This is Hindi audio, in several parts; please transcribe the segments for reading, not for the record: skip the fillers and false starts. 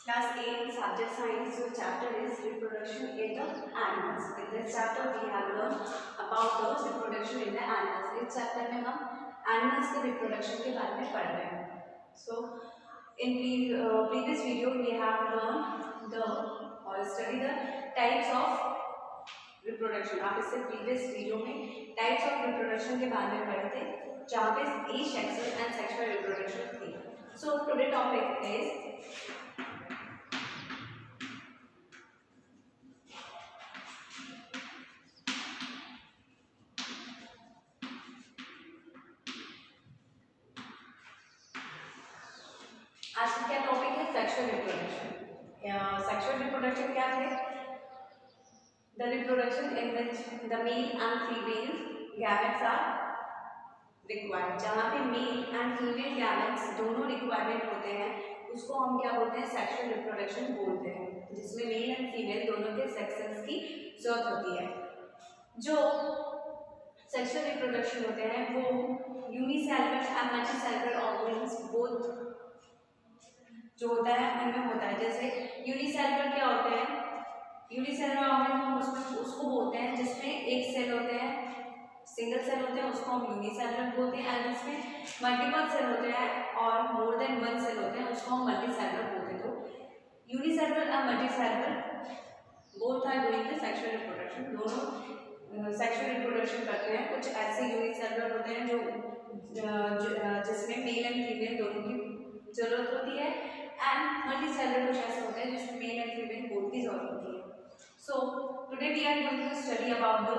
Class 8 subject science chapter is reproduction in the animals. In this chapter we have learned about the reproduction in the animals. इस chapter में हम animals के reproduction के बारे में पढ़ रहे हैं. So in previous video we have learned the or study the types of reproduction. आप इससे previous video में types of reproduction के बारे में पढ़े थे जहाँ पे asexual and sexual reproduction थी. So today topic is आज का क्या टॉपिक है सेक्सुअल रिप्रोडक्शन. सेक्सुअल रिप्रोडक्शन क्या है? The reproduction in which the male and female gametes are required. जहाँ पे मेल एंड फीमेल गैमेट्स दोनों रिक्वायरमेंट होते हैं उसको हम क्या बोलते हैं? सेक्सुअल रिप्रोडक्शन बोलते हैं, जिसमें मेल एंड फीमेल दोनों के सेक्सेस की जरूरत होती है. जो सेक्सुअल रिप्रोडक्शन होते हैं वो unicellular and multicellular organism both जो होता है उनमें होता है. जैसे यूनिसेलुलर क्या होते हैं? यूनिसेलुलर ऑर्गेनिज्म उसमें उसको बोलते हैं जिसमें एक सेल होते हैं, सिंगल सेल होते हैं, उसको हम यूनिसेलुलर बोलते हैं. एंड जिसमें मल्टीपल सेल होते हैं और मोर देन वन सेल होते हैं उसको हम मल्टीसेलुलर बोलते हैं. तो यूनिसेलुलर और multicellular both are doing the sexual reproduction. दोनों सेक्सुअल रिप्रोडक्शन करते हैं. कुछ ऐसे यूनिसेलुलर होते हैं जो जिसमें मेल एंड फीमेल दोनों की जरूरत होती है, एंड मल्टीसेलुलर कुछ ऐसे होते हैं जिसमें मेल एंड फीमेल बोथ की जरूरत होती है. So today we are going to study about the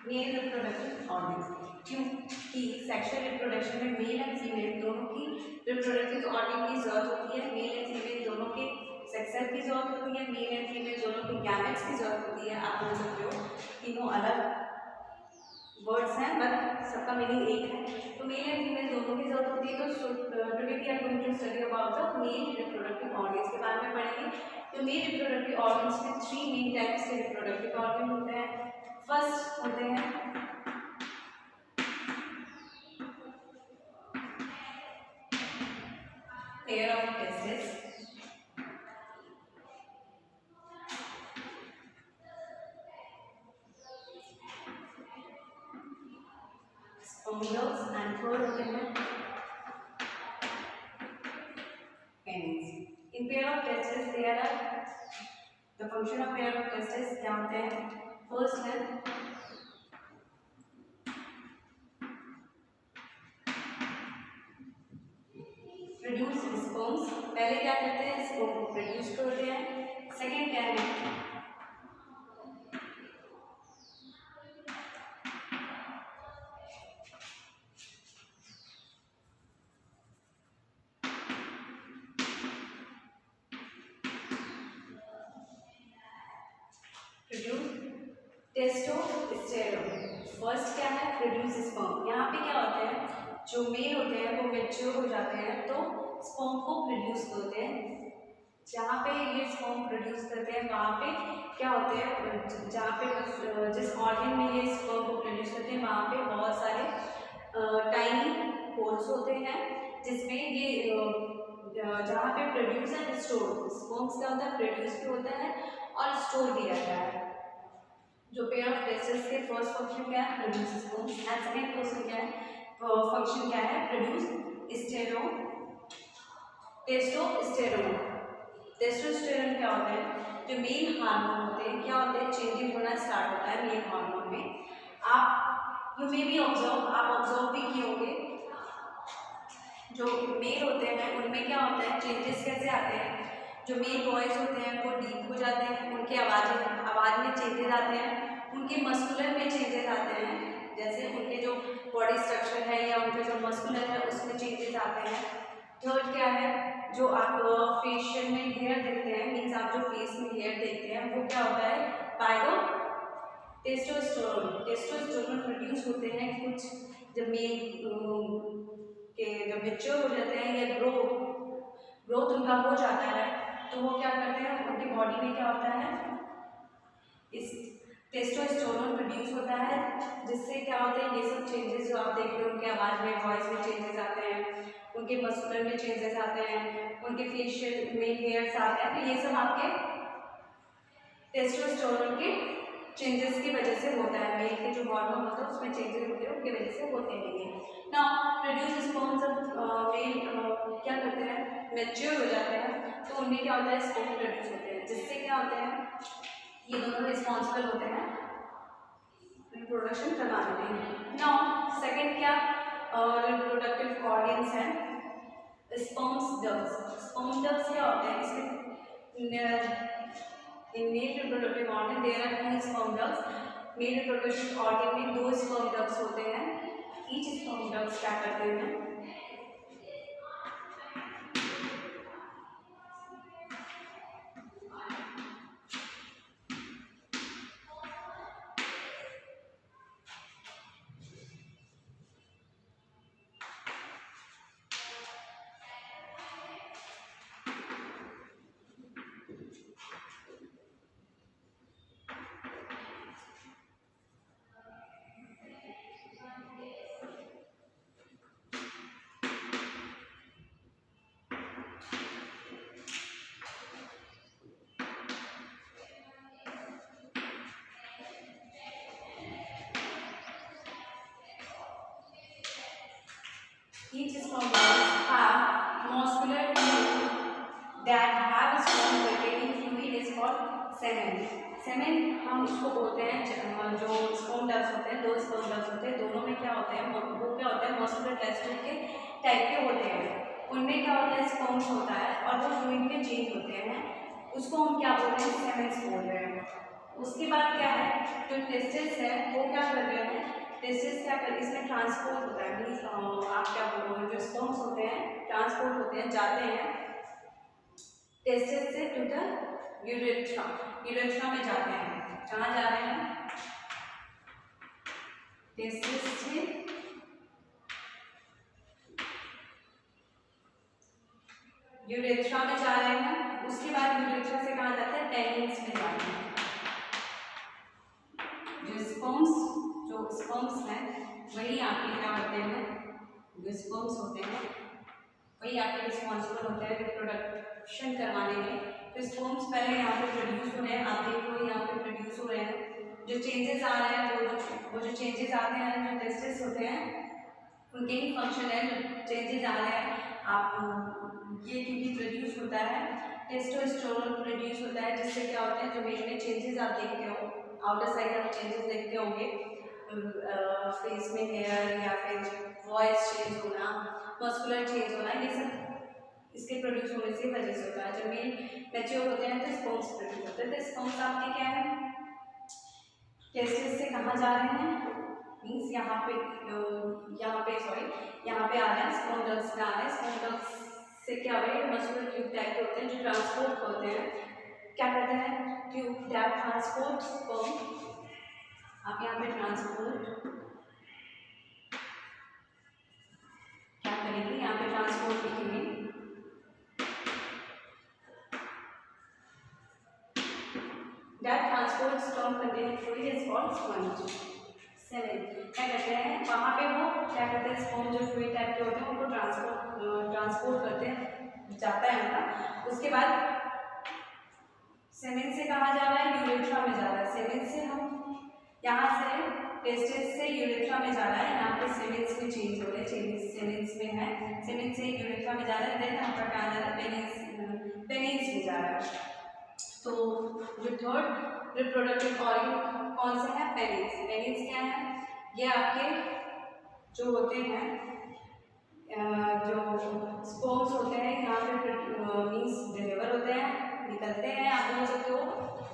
male reproductive organs. क्योंकि सेक्सुअल रिप्रोडक्शन में मेल एंड फीमेल दोनों की रिप्रोडक्टिव ऑर्गन की जरूरत होती है. मेल एंड फीमेल दोनों के सेक्सेस की जरूरत होती है. मेल एंड फीमेल दोनों के गैमेट्स की जरूरत होती है. आप बोल सकते हो तीनों अलग वर्ड्स हैं बट सबका मीनिंग एक है. तो मेल एंड फीमेल दोनों की जरूरत होती है. तो today we are going to study about the male reproductive organs के बारे में पढ़ेंगे. तो मेल रिप्रोडक्टिव ऑर्गन्स में 3 मेन टाइप्स के रिप्रोडक्टिव ऑर्गन होते हैं. फर्स्ट होते हैं pair of testis. Spongles and third होते हैं penis. In pair of testes there are the function of pair of testes क्या होते हैं? First है produce sperms. पहले क्या करते हैं? sperm को produce करते हैं. सेकेंड क्या है? टेस्टोस्टेरोन. फर्स्ट क्या है? Produce sperm. यहाँ पे क्या होता है? जो मेल होते हैं वो मैच्योर हो जाते हैं तो स्पर्म को प्रोड्यूस करते हैं. जहाँ पे ये स्पर्म प्रोड्यूस करते हैं वहाँ पे क्या होते हैं? जहाँ पे जिस ऑर्गन में ये स्पर्म को प्रोड्यूस करते हैं वहाँ पे बहुत सारे टाइनी होल्स होते हैं जिसमें ये जहाँ पे प्रोड्यूस एंड स्टोर. स्पर्म्स क्या होता है? प्रोड्यूस भी होता है और स्टोर भी रहता है. जो पेयर ऑफ टेस्टिस के फर्स्ट फंक्शन क्या है? Produce sperms. And second question क्या है? फंक्शन क्या है? Produce testosterone. टेस्टोस्टेरोन क्या होता है? जो मेल हार्मोन होते हैं क्या होते हैं? चेंजिंग होना स्टार्ट होता है मेल हार्मोन में. आप यू मे बी ऑब्जर्व, आप ऑब्जर्व भी किए होंगे जो मेल होते हैं उनमें क्या होता है? चेंजेस कैसे आते हैं? जो मेल वॉइस होते हैं वो डीप हो जाते हैं, उनके आवाज़ में चेंजेस आते हैं, उनके मस्कुलर में चेंजेस आते हैं. जैसे उनके जो बॉडी स्ट्रक्चर है या उनके जो मस्कुलर है उसमें चेंजेस आते हैं. थर्ड क्या है? जो आप फेशियल में हेयर देखते हैं, मीन्स आप जो फेस में हेयर देखते हैं वो क्या होता है? Bye testosterone. टेस्टोस्टेरोन प्रोड्यूस होते हैं कुछ जब मेल के जब मैच्योर हो जाते हैं या ग्रोथ उनका हो जाता है तो वो क्या करते हैं? उनकी बॉडी में क्या होता है? टेस्टोस्टेरोन प्रोड्यूस होता है, जिससे क्या होते हैं ये सब चेंजेस जो आप देख रहे हो, उनके आवाज़ में, वॉइस में चेंजेस आते हैं, उनके मस्कुलर में चेंजेस आते हैं, उनके फेशियल में हेयर्स आते हैं, तो ये सब आपके टेस्टोस्टेरोन के चेंजेस की वजह से होता है। मेल के जो हार्मोन होते हैं उसमें चेंजेस होते हैं, उनकी वजह से होते हैं ये। नाउ प्रोड्यूस स्पर्म जब मेल क्या करते हैं, मैच्योर हो जाते हैं, तो उनमें क्या होता है, स्पर्म प्रोड्यूस होते हैं, जिससे क्या होते हैं, ये दोनों रिस्पॉन्सिबल होते हैं रिप्रोडक्शन करवाने में। नाउ सेकंड क्या रिप्रोडक्टिव ऑर्गन्स हैं, स्पर्म्स डक्ट्स। स्पर्म डक्ट्स क्या होते हैं, इसमें in male reproductive organ there are two sperm ducts. Male reproductive organ में 2 sperm ducts होते हैं। each sperm ducts क्या करते हैं, each sperm ducts have muscular tube that have sperm containing fluid is called semen. Semen हम उसको बोलते हैं, जो स्पर्म डक्ट्स होते हैं, 2 स्पर्म डक्ट्स होते हैं, दोनों में क्या होते हैं, वो क्या होता है, मस्कुलर टेस्टिस के टाइप के होते हैं। उनमें क्या होता है, स्पर्म्स होता है और वो फ्लूइड में चेंज होते हैं, उसको हम क्या बोल रहे हैं, सेमेन्स बोल रहे हैं। उसके बाद क्या है, जो टेस्टिस है वो क्या कर रहे हैं, टेस्टिस क्या कर, इसमें ट्रांसपोर्ट होता है, मीन्स आप क्या बोल रहे हो, जो स्पर्म्स होते हैं ट्रांसपोर्ट होते हैं, जाते हैं टेस्टिस से टू द यूरेथ्रा, यूरेथ्रा में जाते हैं। कहाँ जा रहे हैं, टेस्टिस से यूरेथ्रा में जा रहे हैं। उसके बाद यूरेथ्रा से कहाँ जाते हैं, पेनिस में जाते हैं। जो स्पर्म्स हैं वही आपके क्या होते हैं, जो स्पर्म्स होते हैं वही आपके रिस्पॉन्सिबल होते हैं रिप्रोडक्शन करवाने में। तो स्पर्म्स पहले यहाँ पे प्रोड्यूस हो रहे हैं, आप देख लो यहाँ पे प्रोड्यूस हो रहे हैं, जो चेंजेस आ रहे हैं वो जो चेंजेस आते हैं, जो टेस्टिस होते हैं उनके ही फंक्शन है, जो चेंजेस आ रहे हैं आप ये क्योंकि प्रोड्यूस होता है, टेस्टोस्टेरोन प्रोड्यूस होता है, जिससे क्या होता है, जो मेल में चेंजेस आप देखते हो, आउटर साइड आप चेंजेस देखते होंगे, फेस में हेयर या फिर वॉइस चेंज होना, मस्कुलर चेंज होना, ये सब इसके प्रोड्यूस होने से वजह से होता है। जब मेल मैच्योर होते हैं तो स्पर्म्स प्रोड्यूस होते हैं। तो स्पर्म्स आपके क्या है, टेस्टिस से कहाँ जा रहे हैं, मीन्स यहाँ पे सॉरी यहाँ पे आ रहे हैं, स्पर्म डक्ट्स में आ रहे हैं। स्पर्म डक्ट्स से क्या हो रहा है, मस्कुलर ट्यूब टाइप के होते हैं जो ट्रांसपोर्ट होते हैं, क्या करते हैं, ट्यूब दैट ट्रांसपोर्ट स्पर्म, आप यहाँ पे ट्रांसपोर्ट क्या करेंगे, यहाँ पे ट्रांसपोर्ट लिखेंगे, that transport sperm containing fluid is called sponge. Seven क्या करते हैं, वहाँ पे वो क्या करते हैं, स्पर्म जो फ्लूइड टाइप के होते हैं उनको ट्रांसपोर्ट करते हैं, जाता है उनका। उसके बाद सेमेन से कहाँ जा रहा है, यूरेथ्रा में जा रहा है। सेमेन से हम यहाँ से टेस्टिस से यूरेथ्रा में जा रहा है, यहाँ पे सेमेन्स में चेंज हो रहे हैं, सेमेन्स में है, सेमेन से यूरेथ्रा में जा रहा है, देन आपका कहाँ जा रहा है, पेनिस में जा रहा है। तो जो थर्ड रिप्रोडक्टिव ऑर्गन कौन सा है, पेनिस। पेनिस क्या है, ये आपके जो होते हैं जो स्पर्म्स होते हैं यहाँ पे मीन्स डिलीवर होते हैं, निकलते हैं, आप बोल सकते हो,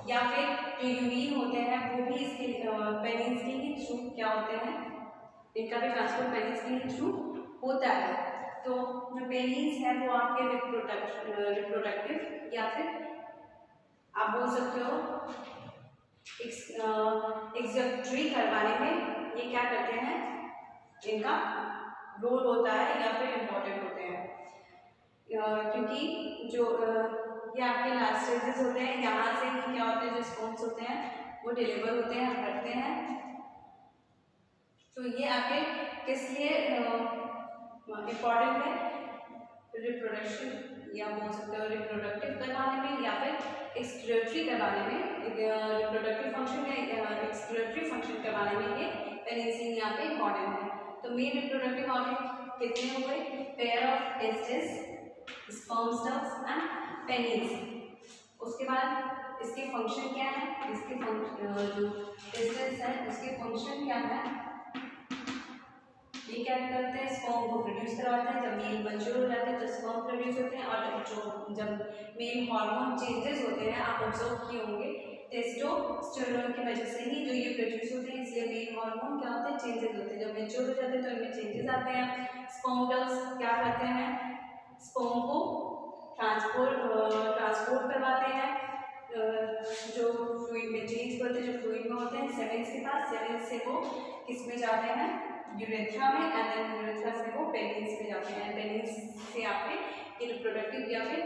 या फिर जो यूरिन होते हैं वो भी इसके पेनिस के ही थ्रू क्या होते हैं, इनका भी ट्रांसपोर्ट पेनिस के ही थ्रू होता है। तो जो पेनिस है वो आपके रिप्रोडक्टिव या फिर आप बोल सकते हो एक्सट्री करवाने में ये क्या करते हैं, इनका रोल होता है या फिर इम्पोर्टेंट होते हैं, क्योंकि जो ये आपके लास्ट स्टेजेस होते हैं, यहाँ से ही क्या होते हैं, जो स्पर्म्स होते हैं वो डिलीवर होते हैं, हम करते हैं। तो ये आपके किस लिए इम्पॉर्टेंट है? रिप्रोडक्शन या बोल सकते हो रिप्रोडक्टिव करवाने में या फिर एक्सक्रीटरी करवाने में, रिप्रोडक्टिव फंक्शन या एक्सक्रीटरी फंक्शन करवाने में ये पेनिसिलिन यहाँ पे इम्पॉर्टेंट है। तो मेन रिप्रोडक्टिव ऑर्गन कितने हुए? पेयर ऑफ टेस्टिस, स्पर्म स्टब्स एंड पेनिस। उसके बाद इसके फंक्शन क्या है? इसके जो टेस्टिस है उसके फंक्शन क्या है? ये क्या करते हैं? स्पर्म को प्रोड्यूस करवाते हैं। जब मेल मैच्योर हो जाते हैं तो स्पर्म प्रोड्यूस होते हैं, और जो जब मेल हार्मोन चेंजेस होते हैं, आप ऑब्जर्व किए होंगे टेस्टोस्टेरोन की वजह से ही जो ये प्रोड्यूस होते हैं, इसलिए मेल हार्मोन क्या होते हैं? चेंजेस होते हैं। जब मैच्योर हो जाते हैं तो इनमें चेंजेस आते हैं। स्पर्म डक्ट्स क्या करते हैं? स्पर्म को ट्रांसपोर्ट करवाते हैं, जो फ्लूइड में चेंज करते हैं, जो फ्लूइड में होते हैं सेमेंस के पास। सेमेंस से वो किस में जाते हैं? यूरेथ्रा में, एंड देन यूरेथ्रा से वो पेनिस में जाते हैं। पेनिस से आपके रिप्रोडक्टिव या फिर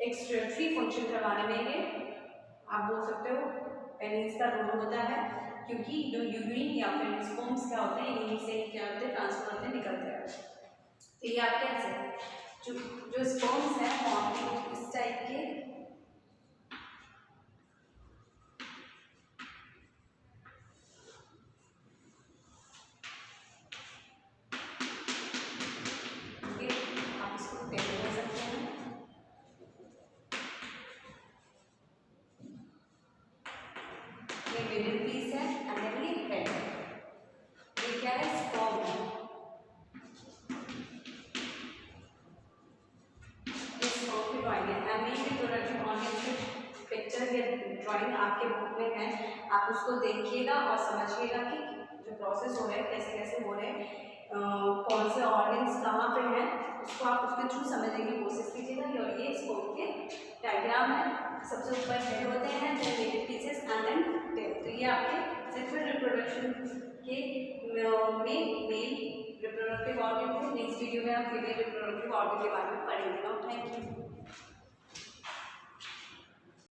एक्सक्रीटरी फंक्शन करवाने में ये आप बोल सकते हो पेनिस का रोल होता है, क्योंकि जो यूरिन या फिर स्पर्म्स क्या होते हैं, इन्हीं से क्या होते हैं? ट्रांसफर होते हैं, निकलते हैं। तो ये आप कैसे जो स्पर्म्स हैं वो आपके इस टाइप के मिडिल पीस है, एंड ये हेड है। ये क्या है? स्पर्म है। ये स्पर्म की ड्राइंग है। मेन रिप्रोडक्टिव ऑर्गन की पिक्चर या ड्राइंग आपके बुक में है, आप उसको देखिएगा और समझिएगा कि जो प्रोसेस हो रहा है कैसे कैसे हो रहे हैं, कौन से ऑर्गन्स कहाँ पे हैं, उसको आप उसके थ्रू समझने की कोशिश कीजिएगा। और ये स्पर्म के डायग्राम है। सबसे ऊपर हेड होते हैं, then middle pieces and then tail. तो ये आपके सेक्सुअल रिप्रोडक्शन के मेल रिप्रोडक्टिव ऑर्गन थे। नेक्स्ट वीडियो में हम फीमेल रिप्रोडक्टिव ऑर्गन के बारे में पढ़ेंगे। Thank you.